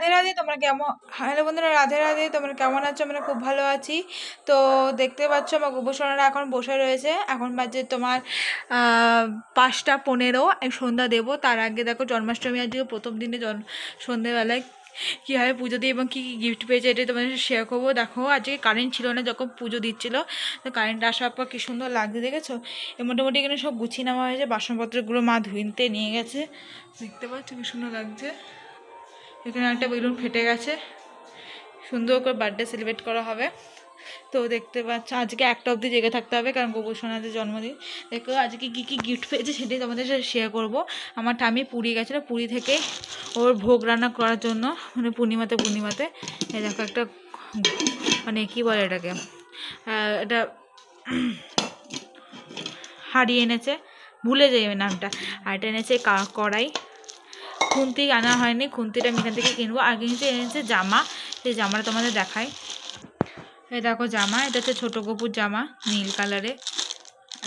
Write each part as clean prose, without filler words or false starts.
রাধে রাধে, তোমরা কেমন? হ্যালো বন্ধুরা, রাধে রাধে, তোমরা কেমন আছো? আমরা খুব ভালো আছি। তো দেখতে পাচ্ছ আমার গোপসোনারা এখন বসে রয়েছে। এখন বাজে তোমার 5টা 15, সন্ধ্যা দেবো। তার আগে দেখো জন্মাষ্টমী আজকে প্রথম দিনে সন্ধ্যেবেলায় কীভাবে পুজো দিই এবং কী কী গিফট পেয়েছে এটাই তোমাদের শেয়ার করবো। দেখো আজকে কারেন্ট ছিল না যখন পুজো দিচ্ছিলো, তো কারেন্ট আসার পর কী সুন্দর লাগছে দেখেছো। মোটামুটি এখানে সব গুছিয়ে নেওয়া হয়েছে, বাসনপত্রগুলো মা ধুইতে নিয়ে গেছে। দেখতে পাচ্ছ কী সুন্দর লাগছে। এখানে একটা বেলুন ফেটে গেছে, সুন্দর করে বার্থডে সেলিব্রেট করা হবে। তো দেখতে পাচ্ছ আজকে 1টা অবধি জেগে থাকতে হবে, কারণ গোপসোনাদের জন্মদিন। দেখো আজকে কী কী গিফট পেয়েছে সেটাই তোমাদের সাথে শেয়ার করবো। আমার ঠামি পুরী গেছিলো, পুরী থেকে ওর ভোগ রান্না করার জন্য, মানে পূর্ণিমাতে এই দেখো একটা, মানে কী বলে এটাকে, এটা হাঁড়ি এনেছে, ভুলে যাই নামটা। আর এটা এনেছে কড়াই। খুন্তি আনা হয়নি, খুন্তিটা আমি এখান থেকে কিনবো। আর কিন্তু এনেছে জামা, সেই জামাটা তোমাদের দেখাই। এই দেখো জামা, এটা হচ্ছে ছোটো গপুর জামা নীল কালারে,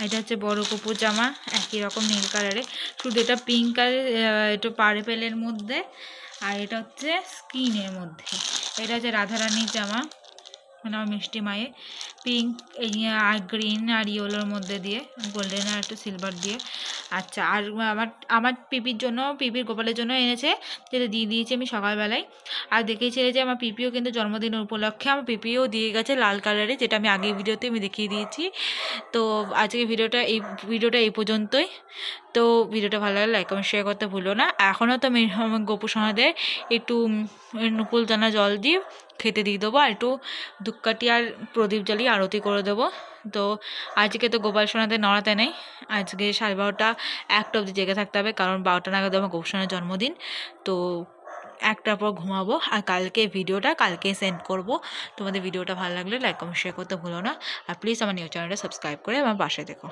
এটা হচ্ছে বড় গপুর জামা একই রকম নীল কালারে, শুধু এটা পিঙ্ক কালার, একটু পার্পেলের মধ্যে, আর এটা হচ্ছে স্কিনের মধ্যে। এটা হচ্ছে রাধারানীর জামা, মানে আমার মিষ্টি মায়ের, পিঙ্ক আর গ্রিন আর ইয়েলোর মধ্যে দিয়ে, গোল্ডেন আর একটু সিলভার দিয়ে। আচ্ছা, আর আমার পিপির জন্য, পিপির গোপালের জন্য এনেছে, যেটা দিয়ে দিয়েছি আমি সকালবেলায়। আর দেখেছিলে যে আমার পিপিও কিন্তু জন্মদিনের উপলক্ষে আমার পিপিও দিয়ে গেছে লাল কালারে, যেটা আমি আগের ভিডিওতে আমি দেখিয়ে দিয়েছি। তো আজকে ভিডিওটা এই পর্যন্তই। তো ভিডিওটা ভালো লাগলে লাইক কমেন্ট শেয়ার করতে ভুলো না। এখনও তো আমি গোপুসোনাদের একটু নুকুল দানা জল দিয়ে খেতে দিয়ে দেবো, আর একটু ধূপকাঠি আর প্রদীপ জ্বালিয়ে আরতি করে দেবো। তো আজকে তো গোপাল সোনাদের নড়াতে নেই, আজকে 12:30 1টা অবধি জেগে থাকতে হবে, কারণ 12টা নাগাদ আমার গোপসোনার জন্মদিন। তো 1টার পর ঘুমাবো, আর ভিডিওটা কালকে সেন্ড করব। তোমাদের ভিডিওটা ভালো লাগলে লাইক কমেন্ট শেয়ার করতে ভুলো না। আর প্লিজ আমার নিউ চ্যানেলটা সাবস্ক্রাইব করে আমার পাশে দেখো।